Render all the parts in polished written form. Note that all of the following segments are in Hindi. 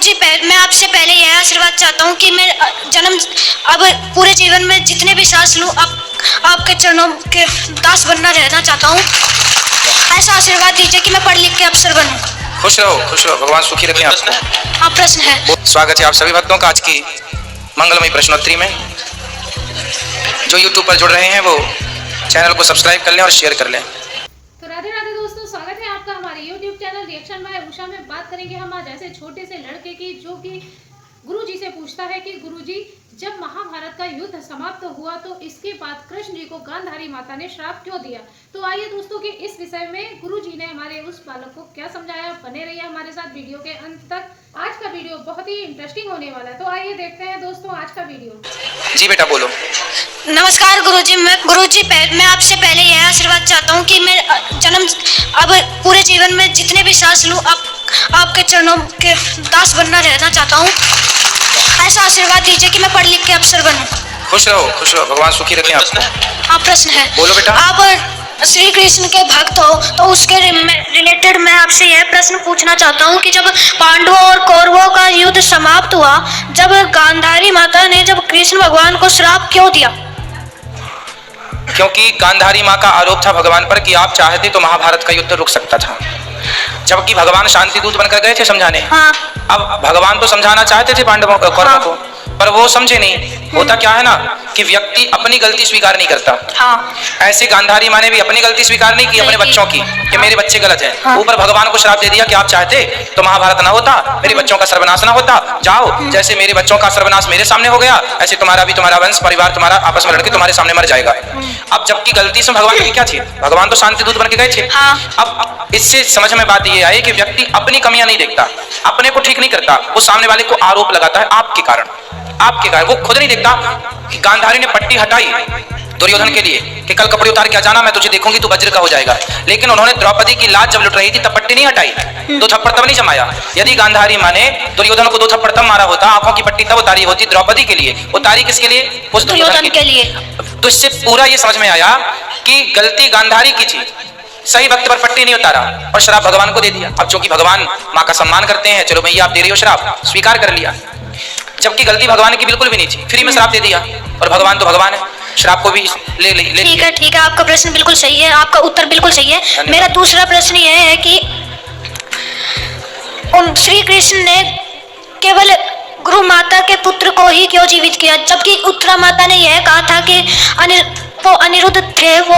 गुरुजी, मैं आपसे पहले यह आशीर्वाद चाहता हूँ कि मैं जन्म अब पूरे जीवन में जितने भी सांस लूँ आपके चरणों के दास बनना रहना चाहता हूँ। ऐसा आशीर्वाद दीजिए कि मैं पढ़ लिख के अफसर बनूं। खुश रहो, भगवान सुखी रखें आपको। हाँ, प्रश्न है। स्वागत है आप सभी भक्तों का आज की मंगलमयी प्रश्नोत्तरी में। जो YouTube पर जुड़ रहे हैं वो चैनल को सब्सक्राइब कर लें और शेयर कर लें। तो राधे राधे दोस्तों, स्वागत है आपका हमारे YouTube channel reaction by Usha में। बात करेंगे हम आज ऐसे छोटे से लड़के की जो कि गुरुजी से पूछता है कि गुरुजी, जब महाभारत का युद्ध समाप्त हुआ तो इसके बाद कृष्ण जी को गांधारी माता ने श्राप क्यों दिया। तो आइए दोस्तों कि इस विषय में गुरुजी ने हमारे उस बालक को क्या समझाया। बने रहिए हमारे साथ वीडियो के अंत तक। आज का वीडियो बहुत ही इंटरेस्टिंग होने वाला है, तो आइए देखते हैं दोस्तों आज का वीडियो। जी बेटा बोलो। नमस्कार गुरुजी, मैं आपसे पहले यह आशीर्वाद चाहता हूँ कि मैं जन्म अब पूरे जीवन में जितने भी सांस लूँ आपके चरणों के दास बनना रहना चाहता हूँ। ऐसा आशीर्वाद दीजिए कि मैं पढ़ लिख के अफसर बनूं। खुश रहो, भगवान सुखी रखें आपको। हाँ, प्रश्न है। बोलो बेटा। आप श्री कृष्ण के भक्त हो तो उसके रिलेटेड मैं आपसे यह प्रश्न पूछना चाहता हूँ कि जब पांडवों और कौरवों का युद्ध समाप्त हुआ, जब गांधारी माता ने जब कृष्ण भगवान को श्राप क्यों दिया। क्योंकि गांधारी माँ का आरोप था भगवान पर कि आप चाहते तो महाभारत का युद्ध रुक सकता था, जबकि भगवान शांति दूत बनकर गए थे समझाने। हाँ। अब भगवान तो समझाना चाहते थे पांडवों को, कौरवों को, पर वो समझे नहीं। होता क्या है ना कि व्यक्ति अपनी गलती स्वीकार नहीं करता। हाँ। ऐसे गांधारी माँ ने भी अपनी गलती स्वीकार नहीं की अपने बच्चों की कि मेरे बच्चे गलत हैं। हाँ। ऊपर भगवान को श्राप दे दिया कि आप चाहते तो महाभारत ना होता, मेरे बच्चों का सर्वनाश ना होता। जाओ, जैसे मेरे बच्चों का सर्वनाश मेरे सामने हो गया, ऐसे तुम्हारा वंश परिवार तुम्हारा आपस में लड़के तुम्हारे सामने मर जाएगा। अब जबकि गलती से भगवान की क्या थी, भगवान तो शांति दूत बन के गए थे। हाँ। अब इससे समझ में बात ये आई कि व्यक्ति अपनी कमियां नहीं देखता, अपने को ठीक नहीं करता, वो सामने वाले को आरोप लगाता है आपके कारण। वो खुद नहीं देखता कि गांधारी ने पट्टी हटाई दुर्योधन के लिए कि कल कपड़े उतार के आ जाना, मैं तुझे देखूंगी तू वज्र का हो जाएगा। लेकिन उन्होंने द्रौपदी की लाज जब लुट रही थी तब पट्टी नहीं हटाई, 2 थप्पड़ तब नहीं जमाया। यदि गांधारी माँ ने दुर्योधन को 2 थप्पड़ तब मारा होता, आंखों की पट्टी तब उतारी होती द्रौपदी के लिए, उतारी किसके लिए, उस दुर्योधन के लिए। तो इससे पूरा ये समझ में आया कि गलती गांधारी की थी, सही वक्त पर पट्टी नहीं उतारा और श्राप भगवान को दे दिया। अब चूंकि भगवान माँ का सम्मान करते हैं, चलो भैया आप दे रही हो श्राप, स्वीकार कर लिया, जबकि गलती भगवान की बिल्कुल भी नहीं थी, फ्री में श्राप दे दिया। और भगवान तो भगवान है, श्राप को भी ले ठीक है, आपका प्रश्न बिल्कुल सही है, आपका उत्तर बिल्कुल सही है। मेरा दूसरा प्रश्न यह है कि श्री कृष्ण ने केवल गुरु माता के पुत्र को ही क्यों जीवित किया, जबकि उत्तरा माता ने यह कहा था कि वो अनिरुद्ध थे, वो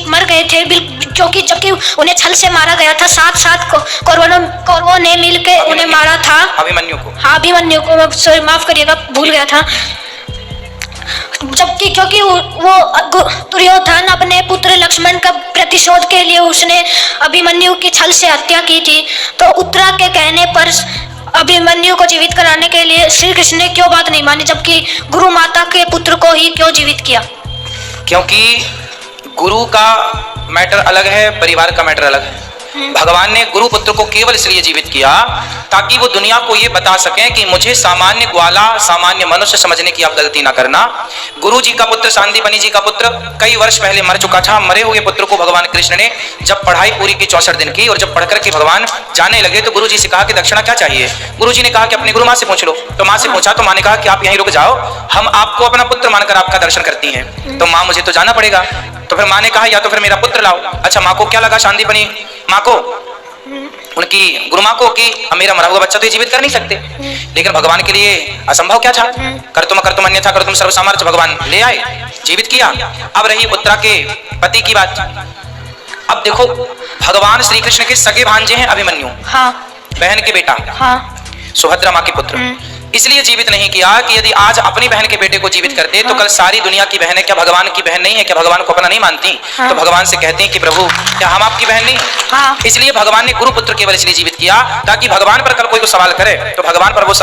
मर गए थे, क्योंकि जबकि उन्हें छल से मारा गया था। 7 कौरवों ने मिलकर उन्हें मारा था, अभिमन्यु को। हाँ, अभिमन्यु को, सॉरी माफ करिएगा, भूल गया था। जबकि क्योंकि वो दुर्योधन अपने पुत्र लक्ष्मण का प्रतिशोध के लिए उसने अभिमन्यु की छल से हत्या की थी। तो उत्तरा के कहने पर अभिमन्यु को जीवित कराने के लिए श्री कृष्ण ने क्यों बात नहीं मानी, जबकि गुरु माता के पुत्र को ही क्यों जीवित किया। क्योंकि गुरु का मैटर अलग है, परिवार का मैटर अलग है। भगवान ने गुरु पुत्र को केवल इसलिए जीवित किया ताकि वो दुनिया को ये बता सकें कि मुझे सामान्य ग्वाला, सामान्य मनुष्य समझने की आप गलती ना करना। गुरु जी का पुत्र सांदीपनि जी का पुत्र कई वर्ष पहले मर चुका था। मरे हुए पुत्र को भगवान कृष्ण ने जब पढ़ाई पूरी की 64 दिन की और जब पढ़ करके भगवान जाने लगे तो गुरु जी से कहा कि दक्षिणा क्या चाहिए। गुरु जी ने कहा कि अपनी गुरु माँ से पूछ लो। तो माँ से पूछा तो माँ ने कहा कि आप यहीं रुक जाओ, हम आपको अपना पुत्र मानकर आपका दर्शन करती हैं। तो माँ मुझे तो जाना पड़ेगा। तो फिर माँ ने कहा या तो फिर मेरा पुत्र लाओ। अच्छा, माँ को क्या लगा, सांदीपनि माँ को, उनकी गुरु माँ को, कि अब मेरा मरा हुआ बच्चा तो जीवित कर नहीं सकते। लेकिन भगवान के लिए असंभव क्या था, कर्तुम अन्यथा कर्तुम सर्व सामर्थ्य, भगवान ले आए, जीवित किया। अब रही उत्तरा के पति की बात। अब देखो, भगवान श्री कृष्ण के सगे भांजे हैं अभिमन्यु। हाँ। बहन के बेटा। हाँ। सुभद्रा माँ के पुत्र। इसलिए जीवित नहीं किया कि यदि आज अपनी बहन के बेटे को जीवित करते तो कल सारी दुनिया की बहनें क्या भगवान की बहन नहीं है, क्या भगवान को अपना नहीं मानती। तो भगवान से कहते हैं कि प्रभु क्या हम आपकी बहन नहीं। इसलिए भगवान ने गुरु पुत्र केवल इसलिए जीवित किया ताकि भगवान पर कल कोई सवाल करे तो भगवान पर वो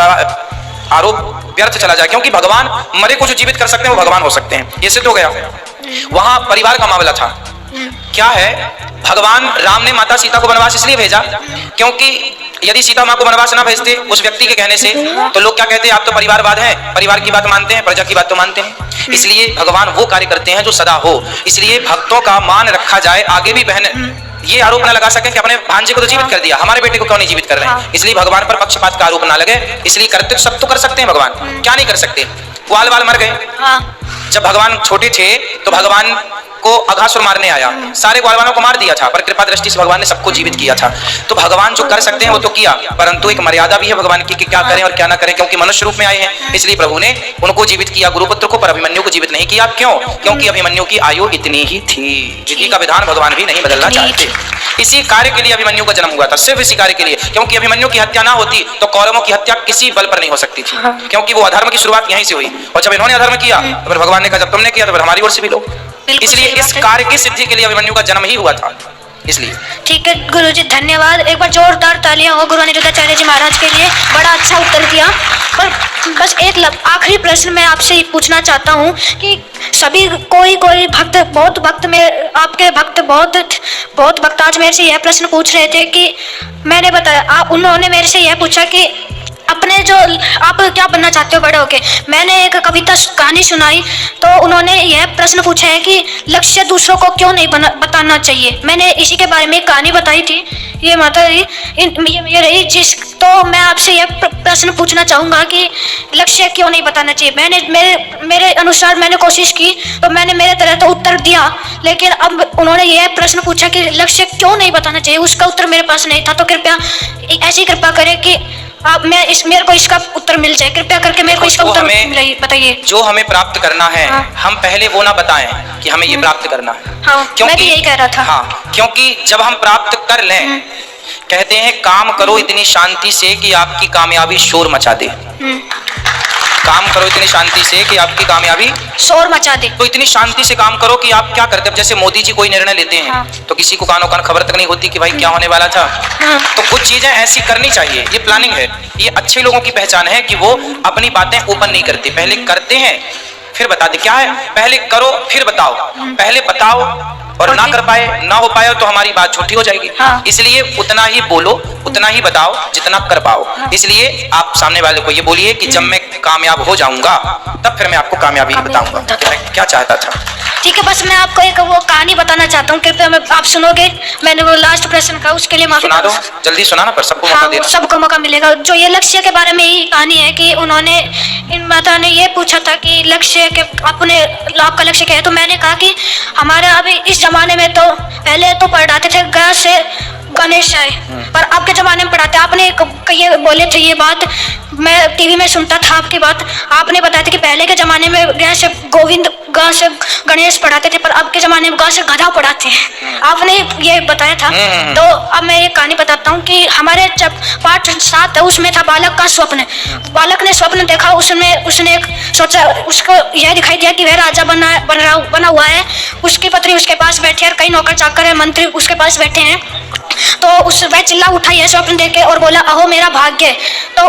आरोप व्यर्थ चला जाए, क्योंकि भगवान मरे को जो जीवित कर सकते हैं वो भगवान हो सकते हैं, ये सिद्ध हो गया। वहां परिवार का मामला था। क्या है, भगवान राम ने माता सीता को वनवास इसलिए भेजा क्योंकि यदि सीता माँ को वनवास ना भेजते उस व्यक्ति के कहने से तो लोग क्या कहते हैं, आप तो परिवारवाद हैं, परिवार की बात मानते हैं, प्रजा की बात तो मानते हैं। इसलिए भगवान वो कार्य करते हैं जो सदा हो। इसलिए भक्तों का मान रखा जाए, आगे भी बहन ये आरोप न लगा सके कि अपने भांजे को तो जीवित कर दिया, हमारे बेटे को क्यों नहीं जीवित कर रहे हैं। इसलिए भगवान पर पक्षपात का आरोप ना लगे, इसलिए करते सब तो कर सकते हैं भगवान, क्या नहीं कर सकते। ग्वाल बाल मर गए, जब भगवान छोटे थे तो भगवान को अघासुर मारने आया, सारे ग्वाल बालों को मार दिया था, पर कृपा दृष्टि से भगवान ने सबको जीवित किया था। तो भगवान जो कर सकते हैं वो तो किया, परंतु एक मर्यादा भी है भगवान की कि क्या करें और क्या ना करें, क्योंकि मनुष्य रूप में आए हैं। इसलिए प्रभु ने उनको जीवित किया गुरुपुत्र को, पर अभिमन्यु को जीवित नहीं किया। क्यों? क्योंकि अभिमन्यु की आयु इतनी ही थी। विधि का विधान भगवान भी नहीं बदलना चाहते। इसी कार्य के लिए अभिमन्यु का जन्म हुआ था, सिर्फ इसी कार्य के लिए, क्योंकि अभिमन्यु की हत्या ना होती तो कौरवों की हत्या किसी बल पर नहीं हो सकती थी, क्योंकि वो अधर्म की शुरुआत यहीं से हुई। और जब इन्होंने अधर्म किया तो फिर भगवान ने कहा जब तुमने किया तो फिर हमारी ओर से भी लो। इसलिए इस कार्य की सिद्धि के लिए अभिमन्यु का जन्म ही हुआ था। इसलिए ठीक है गुरुजी, धन्यवाद। एक बार जोरदार तालियां हो गुरु अनिरुद्धाचार्य जी महाराज के लिए, बड़ा अच्छा उत्तर दिया। पर बस एक आखिरी प्रश्न मैं आपसे पूछना चाहता हूँ कि सभी कोई भक्त, बहुत भक्त में आपके भक्त बहुत भक्त आज मेरे से यह प्रश्न पूछ रहे थे कि मैंने बताया, उन्होंने मेरे से यह पूछा कि अपने जो आप क्या बनना चाहते हो बड़े होके। मैंने एक कविता कहानी सुनाई तो उन्होंने यह प्रश्न पूछा है कि लक्ष्य दूसरों को क्यों नहीं बताना चाहिए। मैंने इसी के बारे में एक कहानी बताई थी, ये माता जी ये रही जिस, तो मैं आपसे यह प्रश्न पूछना चाहूँगा कि लक्ष्य क्यों नहीं बताना चाहिए। मेरे अनुसार मैंने कोशिश की तो मैंने मेरे तरह तो उत्तर दिया, लेकिन अब उन्होंने यह प्रश्न पूछा कि लक्ष्य क्यों नहीं बताना चाहिए, उसका उत्तर मेरे पास नहीं था। तो कृपया ऐसी कृपा करें कि आप मेरे को इसका उत्तर मिल जाए, कृपया करके मेरे को इसका उत्तर बताइए। जो हमें प्राप्त करना है, हम पहले वो ना बताएं कि हमें ये प्राप्त करना है। क्योंकि मैं भी यही कह रहा था। क्योंकि जब हम प्राप्त कर लें, कहते हैं काम करो इतनी शांति से कि आपकी कामयाबी शोर मचा दे। काम करो इतनी शांति से कि आपकी कामयाबी शोर मचा दे। तो इतनी शांति से काम करो कि आप क्या करते हैं, जैसे मोदी जी कोई निर्णय लेते हैं तो किसी को कानों कान खबर तक नहीं होती कि भाई क्या होने वाला था। तो कुछ चीजें ऐसी करनी चाहिए, ये प्लानिंग है। ये अच्छे लोगों की पहचान है कि वो अपनी बातें ओपन नहीं करते, पहले करते हैं फिर बता दे। क्या है, पहले करो फिर बताओ, पहले बताओ और ना कर पाए ना हो पाए तो हमारी बात छोटी हो जाएगी। इसलिए उतना ही बोलो, उतना ही बताओ जितना कर पाओ। इसलिए आप सामने वाले को ये बोलिए कि जब मैं कामयाब हो जाऊंगा तब फिर मैं आपको कामयाबी बताऊंगा कि मैं क्या चाहता था। ठीक है, बस मैं आपको एक वो कहानी बताना चाहता हूँ, कृपया आप सुनोगे। मैंने वो लास्ट प्रश्न का, उसके लिए माफी। सुना दो, जल्दी सुनाना, पर सबको मौका देना। सबको मौका मिलेगा। जो ये लक्ष्य के बारे में ही कहानी है कि उन्होंने इन माता ने ये पूछा था कि लक्ष्य के अपने आपका लक्ष्य क्या है। तो मैंने कहा कि हमारे अभी इस जमाने में तो पहले तो पढ़ाते थे ग से गणेश आए, पर आपके जमाने में पढ़ाते। आपने ये बोले थे, ये बात मैं टीवी में सुनता था आपकी बात। आपने बताया था कि पहले के जमाने में ग से गोविंद, ग से गणेश पढ़ाते थे, पर अब के जमाने में ग से गधा पढ़ाते हैं। आपने ये बताया था। तो अब मैं ये कहानी बताता हूँ कि हमारे जब पाठ 7 उसमें था बालक का स्वप्न। बालक ने स्वप्न देखा, उसने सोचा, उसको यह दिखाई दिया कि वह राजा बना हुआ है। उसकी पत्नी उसके पास बैठी है और कई नौकर चाकर है, मंत्री उसके पास बैठे हैं। तो वह चिल्ला उठा यह स्वप्न देख के और बोला, अहो मेरा भाग्य। तो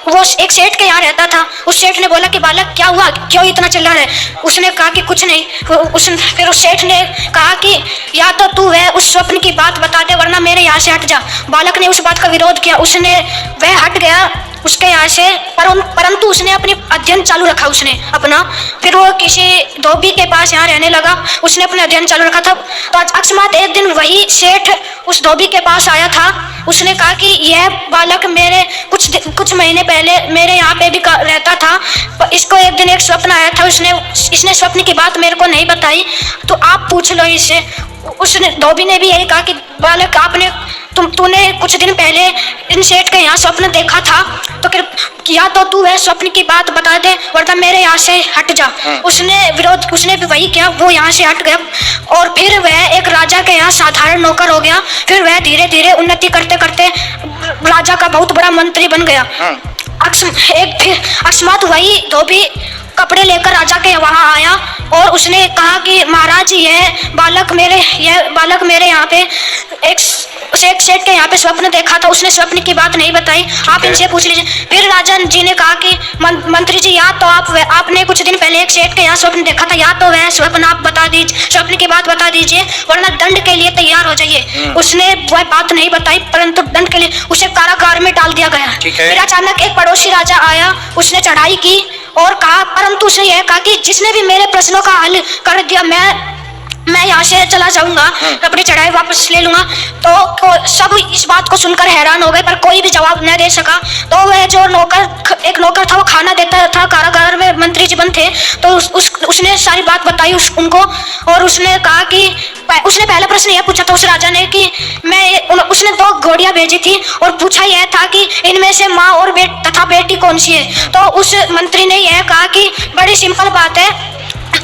वो एक सेठ के यहाँ रहता था। उस सेठ ने बोला कि बालक क्या हुआ, क्यों इतना चिल्ला रहे। उसने कहा कि कुछ नहीं। फिर उस सेठ ने कहा कि या तो तू वह उस स्वप्न की बात बता दे वरना मेरे यहाँ से हट जा। बालक ने उस बात का विरोध किया, वह हट गया उसके यहाँ से, परंतु उसने अपनी अध्ययन चालू रखा उसने अपना। फिर वो किसी धोबी के पास यहाँ रहने लगा, उसने अपना अध्ययन चालू रखा था। तो अकस्मात एक दिन वही सेठ उस धोबी के पास आया था। उसने कहा कि यह बालक मेरे कुछ महीने पहले मेरे यहाँ पे भी रहता था, इसको एक दिन एक स्वप्न आया था, इसने स्वप्न की बात मेरे को नहीं बताई, तो आप पूछ लो इससे। उसने धोबी ने भी यही कहा कि बालक तूने कुछ दिन पहले इन सेठ के यहाँ स्वप्न देखा था, तो या तो तू वह स्वप्न की बात बता दे वरना मेरे यहाँ से हट जा। उसने भी वही किया, वो यहाँ से हट गया और फिर वह एक राजा के यहाँ साधारण नौकर हो गया। फिर वह धीरे धीरे उन्नति करते करते राजा का बहुत बड़ा मंत्री बन गया। अकस्मात वही धोबी कपड़े लेकर राजा के वहाँ आया और उसने कहा कि महाराज यह बालक मेरे यहाँ पे एक सेठ के यहाँ पे स्वप्न देखा था, उसने स्वप्न की बात नहीं बताई, आप इनसे पूछ लीजिए। फिर राजा जी ने कहा कि मंत्री जी या तो आपने कुछ दिन पहले एक सेठ के यहाँ स्वप्न देखा था, या तो वह स्वप्न आप बता दीजिए, स्वप्न की बात बता दीजिए वरना दंड के लिए तैयार हो जाइए। उसने वह बात नहीं बताई, परंतु दंड के लिए उसे कारागार में डाल दिया गया। फिर अचानक एक पड़ोसी राजा आया, उसने चढ़ाई की और कहा, परंतु उसने यह कहा कि जिसने भी मेरे प्रश्नों का हल कर दिया, मैं यहाँ से चला जाऊंगा, अपनी चढ़ाई वापस ले लूंगा। तो सब इस बात को सुनकर हैरान हो गए, पर कोई भी जवाब न दे सका। तो वह जो एक नौकर था, वो खाना देता था, कारागार में मंत्री जीवन थे। तो उसने सारी बात बताई उनको, और उसने कहा कि उसने पहला प्रश्न यह पूछा था उस राजा ने कि उसने 2 घोड़ियां भेजी थी और पूछा यह था कि इनमें से माँ और तथा बेटी कौन सी है। तो उस मंत्री ने यह कहा कि बड़ी सिंपल बात है,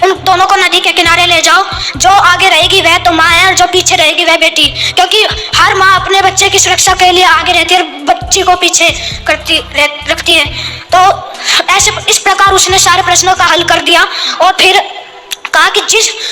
उन दोनों को नदी के किनारे ले जाओ, जो आगे रहेगी वह तो माँ है और जो पीछे रहेगी वह बेटी। क्योंकि हर माँ अपने बच्चे की सुरक्षा के लिए आगे रहती है और बच्ची को पीछे रखती है। तो ऐसे इस प्रकार उसने सारे प्रश्नों का हल कर दिया। और फिर कहा कि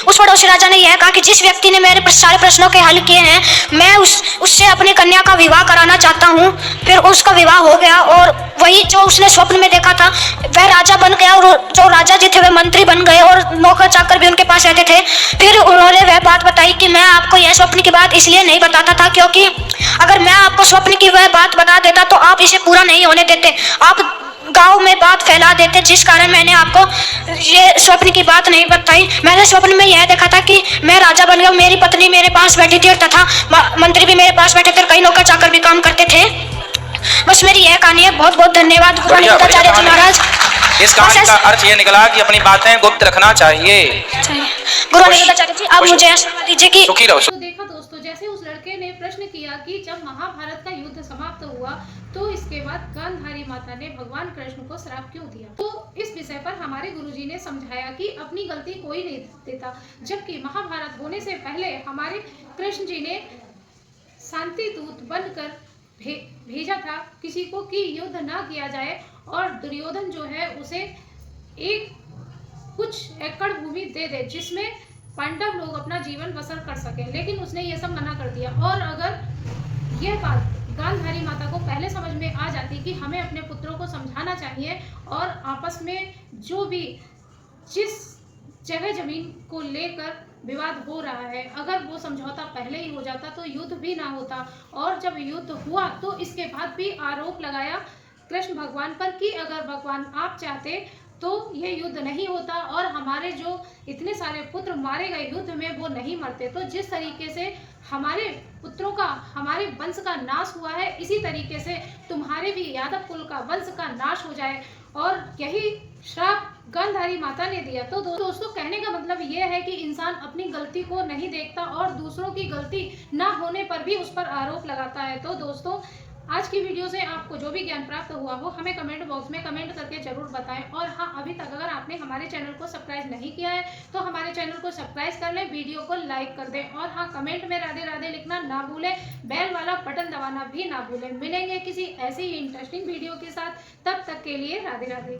उस पड़ोसी राजा ने यह कहा कि जिस व्यक्ति ने मेरे सारे प्रश्नों के हल किए हैं, मैं उससे अपनी कन्या का विवाह कराना चाहता हूँ। फिर उसका विवाह हो गया, और वही जो उसने स्वप्न में देखा था वह राजा बन गया, और जो राजा जी थे वह मंत्री बन गए, और नौकर चाकर भी उनके पास रहते थे। फिर उन्होंने वह बात बताई कि मैं आपको यह स्वप्न की बात इसलिए नहीं बताता था, क्योंकि अगर मैं आपको स्वप्न की वह बात बता देता तो आप इसे पूरा नहीं होने देते, आप गांव में बात फैला देते, जिस कारण मैंने आपको ये स्वप्न की बात नहीं बताई। मैंने स्वप्न में यह देखा था कि मैं राजा बन गया, मेरी पत्नी मेरे पास बैठी थी, और तथा मंत्री भी मेरे पास बैठे थे, कई नौकर चाकर भी काम करते थे। बस मेरी यह कहानी है। बहुत बहुत धन्यवाद गुरु अनिरुद्धाचार्य जी महाराज। इस कहानी का अर्थ ये निकला कि अपनी बातें गुप्त रखना चाहिए। गुरु अनिरुद्धाचार्य जी, आप मुझे आशीर्वाद दीजिए कि सुखी रहो। तो देखा दोस्तों, जैसे उस लड़के ने प्रश्न किया कि जब महाभारत का युद्ध समाप्त हुआ तो इसके बाद गांधारी माता ने भगवान कृष्ण को श्राप क्यों दिया। तो इस विषय पर हमारे गुरुजी ने समझाया कि अपनी गलती कोई नहीं देता, जबकि महाभारत होने से पहले हमारे कृष्ण जी ने शांति दूत बनकर भेजा था किसी को कि युद्ध ना किया जाए, और दुर्योधन जो है उसे कुछ एकड़ भूमि दे दे जिसमें पांडव लोग अपना जीवन बसर कर सकें, लेकिन उसने ये सब मना कर दिया। और अगर यह बात गांधारी माता को पहले समझ में आ जाती कि हमें अपने पुत्रों को समझाना चाहिए, और आपस में जो भी जिस जगह जमीन को लेकर विवाद हो रहा है, अगर वो समझौता पहले ही हो जाता तो युद्ध भी ना होता। और जब युद्ध हुआ तो इसके बाद भी आरोप लगाया कृष्ण भगवान पर कि अगर भगवान आप चाहते तो ये युद्ध नहीं होता, और हमारे जो इतने सारे पुत्र मारे गए युद्ध में वो नहीं मरते। तो जिस तरीके से हमारे पुत्रों का, हमारे वंश का नाश हुआ है, इसी तरीके से तुम्हारे भी यादव कुल का वंश का नाश हो जाए, और यही श्राप गांधारी माता ने दिया। तो दोस्तों, कहने का मतलब ये है कि इंसान अपनी गलती को नहीं देखता और दूसरों की गलती ना होने पर भी उस पर आरोप लगाता है। तो दोस्तों, आज की वीडियो से आपको जो भी ज्ञान प्राप्त हुआ हो हमें कमेंट बॉक्स में कमेंट करके जरूर बताएं। और हाँ, अभी तक अगर आपने हमारे चैनल को सब्सक्राइब नहीं किया है तो हमारे चैनल को सब्सक्राइब कर लें, वीडियो को लाइक कर दें, और हाँ, कमेंट में राधे राधे लिखना ना भूलें, बेल वाला बटन दबाना भी ना भूलें। मिलेंगे किसी ऐसी ही इंटरेस्टिंग वीडियो के साथ, तब तक के लिए राधे राधे।